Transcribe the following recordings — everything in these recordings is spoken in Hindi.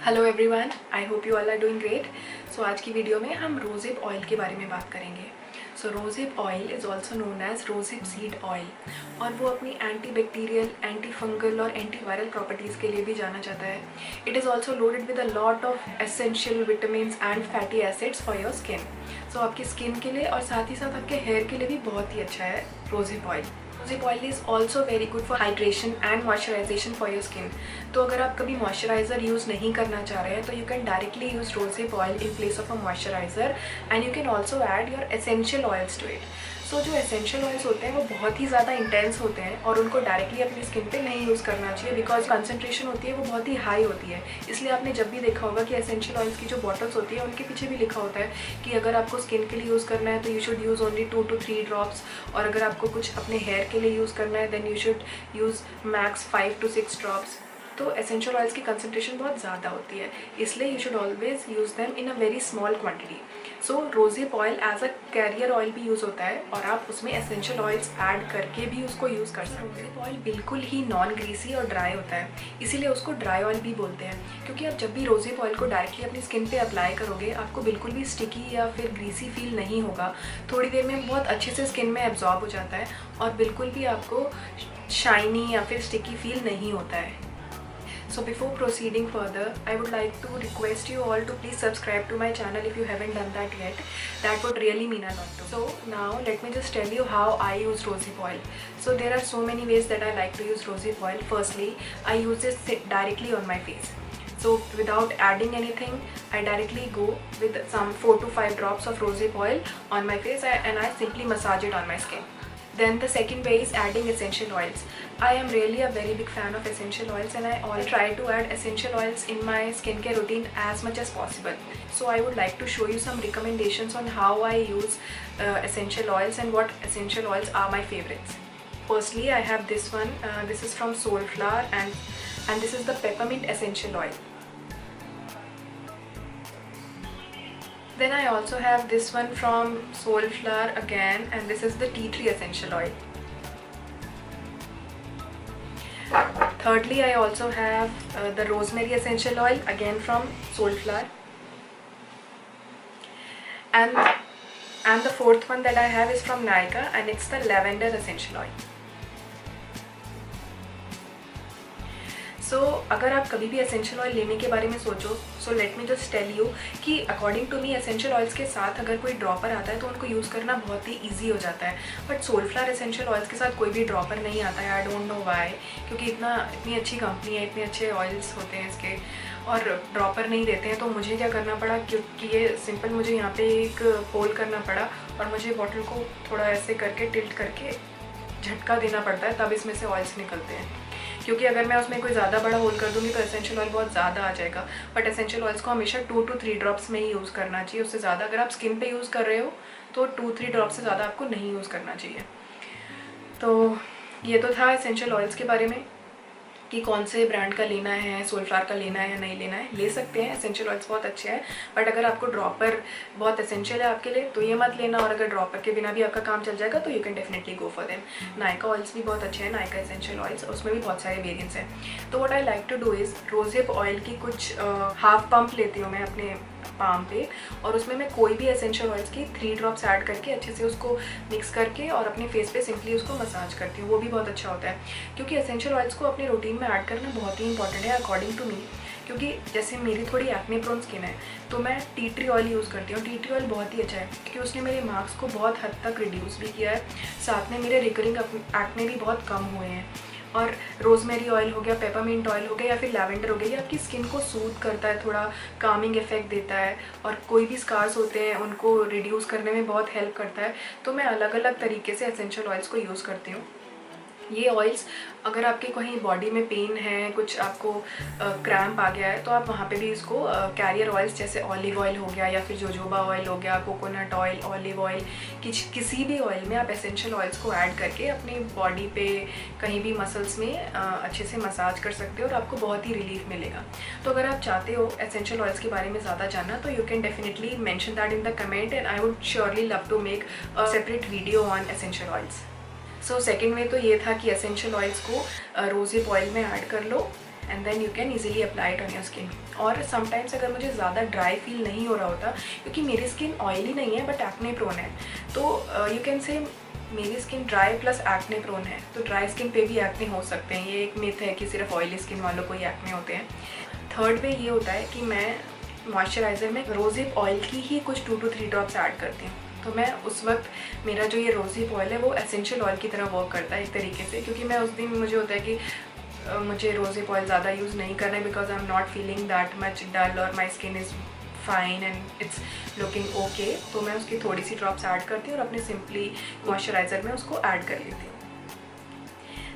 Hello everyone, I hope you all are doing great. So आज की वीडियो में हम रोज़हिप ऑयल के बारे में बात करेंगे। So rosehip oil is also known as rosehip seed oil और वो अपनी एंटी बैक्टीरियल, एंटी फंगल और एंटी वायरल प्रॉपर्टीज़ के लिए भी जाना जाता है। It is also loaded with a lot of essential vitamins and fatty acids for your skin. So आपकी स्किन के लिए और साथ ही साथ आपके हेयर के लिए भी बहुत ही अच्छा है rosehip oil. Rosehip oil is also very good for hydration and moisturisation for your skin. तो अगर आप कभी मॉइस्चराइज़र यूज़ नहीं करना चाह रहे हैं तो you can directly use rosehip oil in place of a moisturiser and you can also add your essential oils to it. So जो एसेंशियल ऑयल्स होते हैं वो बहुत ही ज़्यादा इंटेंस होते हैं और उनको डायरेक्टली अपनी स्किन पे नहीं यूज़ करना चाहिए बिकॉज कंसनट्रेशन होती है वो बहुत ही हाई होती है। इसलिए आपने जब भी देखा होगा कि एसेंशियल ऑयल्स की जो बॉटल्स होती है उनके पीछे भी लिखा होता है कि अगर आपको स्किन के लिए यूज़ करना है तो you should use only 2 to 3 drops, और अगर आपको कुछ अपने हेयर के लिए यूज़ करना है then you should use max 5 to 6 drops. तो एसेंशियल ऑयल्स की कंसनट्रेशन बहुत ज़्यादा होती है, इसलिए you should always use them in a very small quantity. So rosehip oil as a carrier oil भी यूज़ होता है और आप उसमें एसेंशियल ऑयल्स ऐड करके भी उसको यूज़ कर सकते हैं। रोज़हिप ऑयल बिल्कुल ही नॉन ग्रीसी और ड्राई होता है, इसीलिए उसको ड्राई ऑयल भी बोलते हैं, क्योंकि आप जब भी रोज़हिप ऑयल को डायरेक्टली अपनी स्किन पे अप्लाई करोगे आपको बिल्कुल भी स्टिकी या फिर ग्रीसी फील नहीं होगा। थोड़ी देर में बहुत अच्छे से स्किन में एब्जॉर्ब हो जाता है और बिल्कुल भी आपको शाइनी या फिर स्टिकी फील नहीं होता है। So before proceeding further, I would like to request you all to please subscribe to my channel if you haven't done that yet. That would really mean a lot to me. So now let me just tell you how I use rosehipp oil. So there are so many ways that I like to use rosehipp oil. Firstly, I use this directly on my face. So without adding anything, I directly go with some 4 to 5 drops of rosehipp oil on my face and I simply massage it on my skin. Then the second way is adding essential oils. I am really a very big fan of essential oils and I try to add essential oils in my skincare routine as much as possible. So I would like to show you some recommendations on how I use essential oils and what essential oils are my favorites. Firstly, I have this one. This is from Soulflower and this is the peppermint essential oil. Then I also have this one from Soulflower again, and this is the tea tree essential oil. Thirdly, I also have the rosemary essential oil again from Soulflower, and the fourth one that I have is from Nykaa and it's the lavender essential oil. सो अगर आप कभी भी एसेंशियल ऑयल लेने के बारे में सोचो, so let me just tell you कि according to me essential oils के साथ अगर कोई ड्रॉपर आता है तो उनको यूज़ करना बहुत ही ईजी हो जाता है, बट सोलफ्लावर एसेंशियल ऑयल्स के साथ कोई भी ड्रॉपर नहीं आता है। आई डोंट नो व्हाई, क्योंकि इतनी अच्छी कंपनी है, इतने अच्छे ऑयल्स होते हैं इसके और ड्रॉपर नहीं देते हैं। तो मुझे क्या करना पड़ा, क्योंकि ये सिंपल मुझे यहाँ पे एक होल करना पड़ा और मुझे बॉटल को थोड़ा ऐसे करके टिल्ट करके झटका देना पड़ता है, तब इसमें से ऑयल्स निकलते हैं। क्योंकि अगर मैं उसमें कोई ज़्यादा बड़ा होल कर दूँगी तो एसेंशियल ऑयल बहुत ज़्यादा आ जाएगा, बट एसेंशियल ऑयल्स को हमेशा 2 to 3 ड्रॉप्स में ही यूज़ करना चाहिए। उससे ज़्यादा अगर आप स्किन पे यूज़ कर रहे हो तो 2-3 ड्रॉप से ज़्यादा आपको नहीं यूज़ करना चाहिए। तो ये तो था एसेंशियल ऑयल्स के बारे में कि कौन से ब्रांड का लेना है, सोलफ्लावर का लेना है या नहीं लेना है। ले सकते हैं, एसेंशियल ऑयल्स बहुत अच्छे हैं, बट अगर आपको ड्रॉपर बहुत एसेंशियल है आपके लिए तो ये मत लेना, और अगर ड्रॉपर के बिना भी आपका काम चल जाएगा तो you can definitely go for them. Nykaa oils भी बहुत अच्छे हैं, नायका एसेंशियल ऑयल्स, उसमें भी बहुत सारे वेरिएंट्स हैं। तो what I like to do is rosehip oil की कुछ हाफ पंप लेती हूँ मैं अपने पाम पे, और उसमें मैं कोई भी एसेंशियल ऑयल्स की 3 ड्रॉप्स ऐड करके अच्छे से उसको मिक्स करके और अपने फेस पे सिंपली उसको मसाज करती हूँ। वो भी बहुत अच्छा होता है, क्योंकि एसेंशियल ऑयल्स को अपने रूटीन में ऐड करना बहुत ही इंपॉर्टेंट है अकॉर्डिंग टू मी। क्योंकि जैसे मेरी थोड़ी एक्ने प्रोन स्किन है तो मैं टी ट्री ऑयल यूज़ करती हूँ। टी ट्री ऑयल बहुत ही अच्छा है क्योंकि उसने मेरे मार्क्स को बहुत हद तक रिड्यूस भी किया है, साथ में मेरे रिकरिंग एक्ने भी बहुत कम हुए हैं। और रोज़मेरी ऑयल हो गया, पेपरमिंट ऑयल हो गया या फिर लैवेंडर हो गया, ये आपकी स्किन को सूद करता है, थोड़ा कामिंग इफेक्ट देता है और कोई भी स्कार्स होते हैं उनको रिड्यूस करने में बहुत हेल्प करता है। तो मैं अलग अलग तरीके से एसेंशियल ऑयल्स को यूज़ करती हूँ। ये ऑयल्स अगर आपके कहीं बॉडी में पेन है, कुछ आपको क्रैम्प आ गया है तो आप वहाँ पे भी इसको कैरियर ऑयल्स जैसे ऑलिव ऑयल हो गया या फिर जोजोबा ऑयल हो गया, कोकोनट ऑयल, ऑलिव ऑयल, किसी भी ऑयल में आप एसेंशियल ऑयल्स को ऐड करके अपनी बॉडी पे कहीं भी मसल्स में अच्छे से मसाज कर सकते हो और आपको बहुत ही रिलीफ मिलेगा। तो अगर आप चाहते हो एसेंशियल ऑयल्स के बारे में ज़्यादा जानना तो you can definitely mention that in the comment and I would surely love to make a separate video on essential oils. So second way तो ये था कि एसेंशियल ऑयल्स को रोज़हिप ऑयल में ऐड कर लो and then you can easily apply it on your skin. और समटाइम्स अगर मुझे ज़्यादा ड्राई फील नहीं हो रहा होता, क्योंकि मेरी स्किन ऑयली नहीं है बट एक्ने प्रोन है, तो यू कैन से मेरी skin dry plus acne prone है, तो ड्राई स्किन पे भी एक्ने हो सकते हैं। ये एक मिथ है कि सिर्फ ऑयली स्किन वालों को ही एक्ने होते हैं। थर्ड वे ये होता है कि मैं मॉइस्चराइज़र में रोज़िप ऑयल की ही कुछ 2 to 3 ड्रॉप्स ऐड करती हूँ। तो मैं उस वक्त मेरा जो ये रोज़िप ऑयल है वो एसेंशियल ऑयल की तरह वर्क करता है एक तरीके से, क्योंकि मैं उस दिन मुझे होता है कि मुझे रोज़िप ऑयल ज़्यादा यूज़ नहीं करना है because I am not feeling that much dull और my skin is fine and it's looking okay. तो मैं उसकी थोड़ी सी ड्रॉप्स ऐड करती हूँ और अपने सिंपली मॉइस्चराइज़र में उसको ऐड कर लेती हूँ।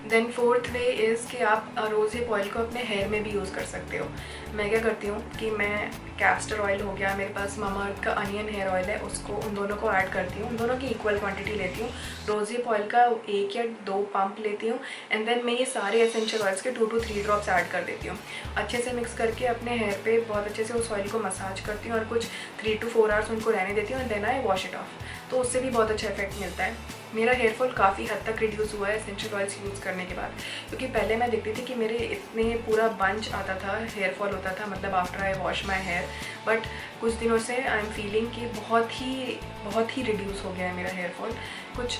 देन फोर्थ वे इज़ कि आप रोज़िप ऑयल को अपने हेयर में भी यूज़ कर सकते हो। मैं क्या करती हूँ कि मैं कैस्टर ऑयल हो गया, मेरे पास मामाअर्थ का अनियन हेयर ऑयल है, उसको उन दोनों को ऐड करती हूँ, उन दोनों की इक्वल क्वांटिटी लेती हूँ। रोज़िप ऑयल का 1 या 2 पंप लेती हूँ एंड देन मैं ये सारे एसेंशियल ऑयल्स के 2 to 3 ड्रॉप्स ऐड कर देती हूँ। अच्छे से मिक्स करके अपने हेयर पे बहुत अच्छे से उस ऑयल को मसाज करती हूँ और कुछ 3 to 4 आवर्स उनको रहने देती हूँ and then I wash it off. तो उससे भी बहुत अच्छा इफेक्ट मिलता है। मेरा हेयर फॉल काफ़ी हद तक रिड्यूस हुआ है एसेंशियल ऑयल्स यूज़ करने के बाद, क्योंकि पहले मैं देखती थी कि मेरे इतने पूरा बंच आता था, हेयर फॉल होता था, मतलब after I wash my hair. But कुछ दिनों से आई एम फीलिंग कि बहुत ही रिड्यूस हो गया है मेरा हेयर फॉल। कुछ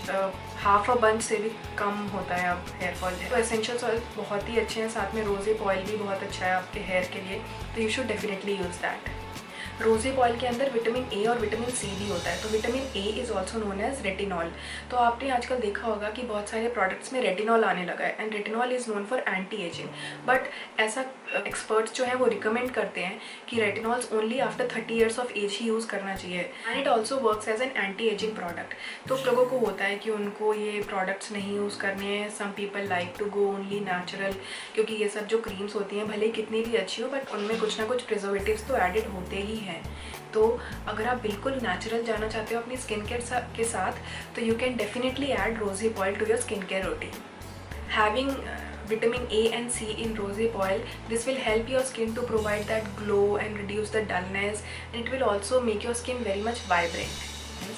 हाफ अ बंच से भी कम होता है अब हेयर फॉल। तो एसेंशियल ऑयल बहुत ही अच्छे हैं, साथ में रोज़िप ऑयल भी बहुत अच्छा है आपके हेयर के लिए, तो you should definitely use that. Rosehip oil के अंदर विटामिन ए और विटामिन सी भी होता है। तो vitamin A is also known as retinol. तो आपने आजकल देखा होगा कि बहुत सारे प्रोडक्ट्स में रेटिनॉल आने लगा है and retinol is known for anti ageing. But ऐसा एक्सपर्ट्स जो है वो रिकमेंड करते हैं कि retinols only after 30 years of age ही यूज़ करना चाहिए and it also works as an anti ageing product. तो लोगों को होता है कि उनको ये प्रोडक्ट्स नहीं यूज़ करने हैं। Some people like to go only natural, क्योंकि ये सब जो क्रीम्स होती हैं भले कितनी भी अच्छी हो बट उनमें कुछ ना कुछ प्रिजर्वेटिव्स तो एडिड होते ही हैं। तो अगर आप बिल्कुल नेचुरल जाना चाहते हो अपनी स्किन केयर के साथ, तो you can definitely add rosehip oil to your skin care routine. Having vitamin A and C in rosehip oil, this will help your skin to provide that glow and reduce the dullness, and it will also make your skin very much vibrant.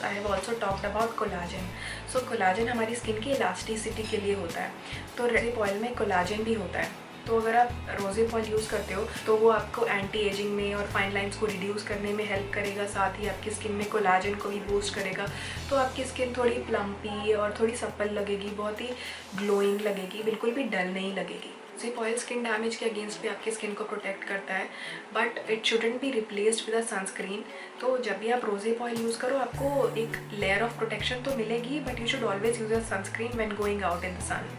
I have also talked about collagen. So collagen हमारी स्किन की elasticity के लिए होता है, तो रोज़िप ऑयल में कोलाजन भी होता है। तो अगर आप रोज़िप ऑयल यूज़ करते हो तो वो आपको एंटी एजिंग में और फाइन लाइंस को रिड्यूस करने में हेल्प करेगा, साथ ही आपकी स्किन में कोलाजन को भी बूस्ट करेगा। तो आपकी स्किन थोड़ी प्लम्पी और थोड़ी सप्पल लगेगी, बहुत ही ग्लोइंग लगेगी, बिल्कुल भी डल नहीं लगेगी। रोज़िप ऑयल स्किन डैमेज के अगेंस्ट भी आपकी स्किन को प्रोटेक्ट करता है, but it shouldn't be replaced with a sunscreen. तो जब भी आप रोज़िप ऑयल यूज़ करो आपको एक लेयर ऑफ प्रोटेक्शन तो मिलेगी, but you should always use a sunscreen when going out in the sun.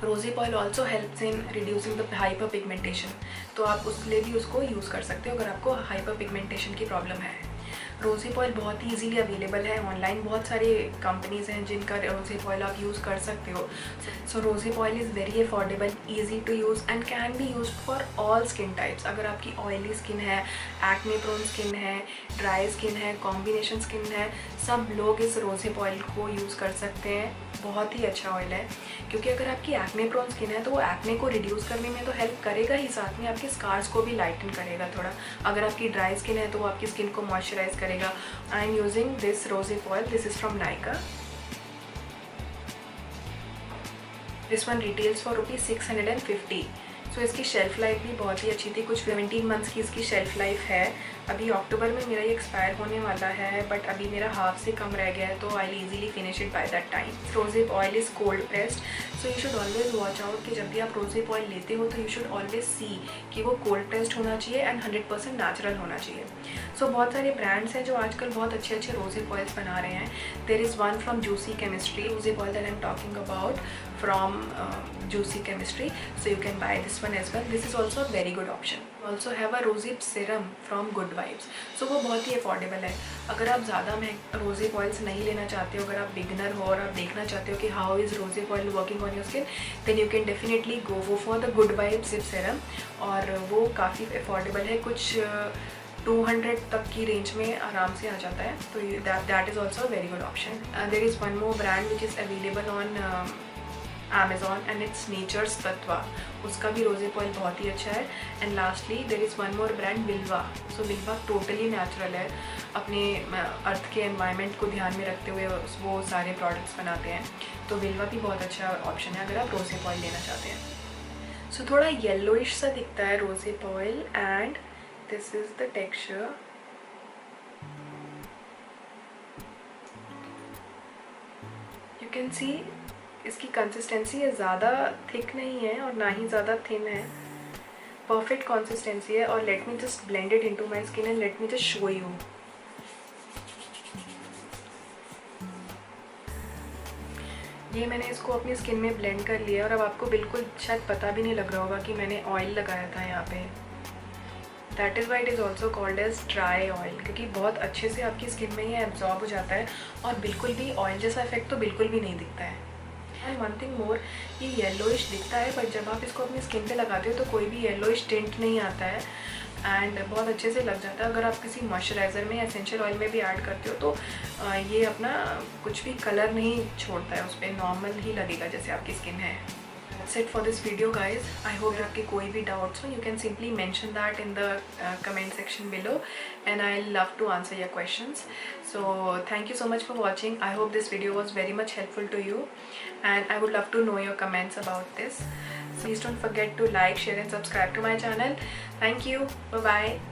Rosehip oil also helps in reducing the hyper pigmentation, तो आप उसके लिए भी उसको यूज़ कर सकते हो अगर आपको हाइपर पिगमेंटेशन की प्रॉब्लम है। रोज़िप ऑयल बहुत ही ईजीली अवेलेबल है ऑनलाइन, बहुत सारे कंपनीज़ हैं जिनका रोज़िप ऑयल आप यूज़ कर सकते हो। So rosehip oil is very affordable, easy to use and can be used for all skin types. अगर आपकी ऑयली स्किन है, एक्ने प्रोन स्किन है, ड्राई स्किन है, कॉम्बिनेशन स्किन है, सब लोग इस रोज़िप ऑयल को यूज़ कर सकते हैं। बहुत ही अच्छा ऑयल है, क्योंकि अगर आपकी एक्ने प्रोन स्किन है तो वो एक्ने को रिड्यूस करने में तो हेल्प करेगा ही, साथ में आपके स्कार्स को भी लाइटन करेगा थोड़ा। अगर आपकी ड्राई स्किन है तो वो आपकी स्किन को मॉइस्चराइज करेगा। I am using this rosehip oil, this is from Nykaa. This one retails for ₹650। So इसकी शेल्फ़ लाइफ भी बहुत ही अच्छी थी, कुछ 17 मंथ्स की इसकी शेल्फ़ लाइफ है। अभी अक्टूबर में मेरा ये एक्सपायर होने वाला है, बट अभी मेरा हाफ से कम रह गया है, तो I easily finish it by that time. Rosehip oil is cold pressed, so you should always watch out कि जब भी आप रोज़िप ऑयल लेते हो तो यू शुड ऑलवेज सी कि वो कोल्ड प्रेस्ड होना चाहिए एंड 100% नेचुरल होना चाहिए। सो बहुत सारे ब्रांड्स हैं जो आजकल बहुत अच्छे अच्छे रोज़िप ऑयल्स बना रहे हैं। There is one from Juicy Chemistry, rosehip oil that I am talking about from Juicy Chemistry, so you can buy this one as well. This is also a very good option. Also have a Rosehip serum from Good Vibes, so वो बहुत ही अफोर्डेबल है। अगर आप ज़्यादा रोज़िप ऑयल्स नहीं लेना चाहते हो, अगर आप बिगनर हो और आप देखना चाहते हो कि how is rosehip oil working on your skin, then you can definitely go for the Good Vibes Zip Serum, और वो काफ़ी अफोर्डेबल है, कुछ 200 तक की रेंज में आराम से आ जाता है, तो that is also very good option. There is one more brand which is available on Amazon and it's Nature's Tattva, उसका भी रोज़िप ऑयल बहुत ही अच्छा है। And lastly there is one more brand Vilvah. सो विल्वा टोटली नेचुरल है, अपने अर्थ के एनवायरनमेंट को ध्यान में रखते हुए वो सारे प्रोडक्ट्स बनाते हैं, तो विल्वा भी बहुत अच्छा ऑप्शन है अगर आप रोज़िप ऑयल लेना चाहते हैं। सो थोड़ा येलोइश सा दिखता है rosehip oil and this is the texture. You can see इसकी कंसिस्टेंसी है, ज़्यादा थिक नहीं है और ना ही ज़्यादा थिन है, परफेक्ट कंसिस्टेंसी है। और late me just blend it into my skin and let me just show you. ये मैंने इसको अपनी स्किन में ब्लेंड कर लिया और अब आपको बिल्कुल शायद पता भी नहीं लग रहा होगा कि मैंने ऑयल लगाया था यहाँ पे। That is why it is also called as dry oil, क्योंकि बहुत अच्छे से आपकी स्किन में ये एब्जॉर्ब हो जाता है और बिल्कुल भी ऑयल जैसा इफेक्ट तो बिल्कुल भी नहीं दिखता है। एंड वन थिंग मोर, ये येलोइश दिखता है बट जब आप इसको अपनी स्किन पे लगाते हो तो कोई भी येलोइश टिंट नहीं आता है एंड बहुत अच्छे से लग जाता है। अगर आप किसी मॉइस्चराइज़र में या एसेंशियल ऑयल में भी ऐड करते हो तो ये अपना कुछ भी कलर नहीं छोड़ता है, उस पर नॉर्मल ही लगेगा जैसे आपकी स्किन है। That's it for this video guys. I hope आपके कोई भी doubts हो, you can simply mention that in the comment section below and I'll love to answer your questions. So thank you so much for watching. I hope this video was very much helpful to you and I would love to know your comments about this. Please don't forget to like, share and subscribe to my channel. Thank you. Bye bye.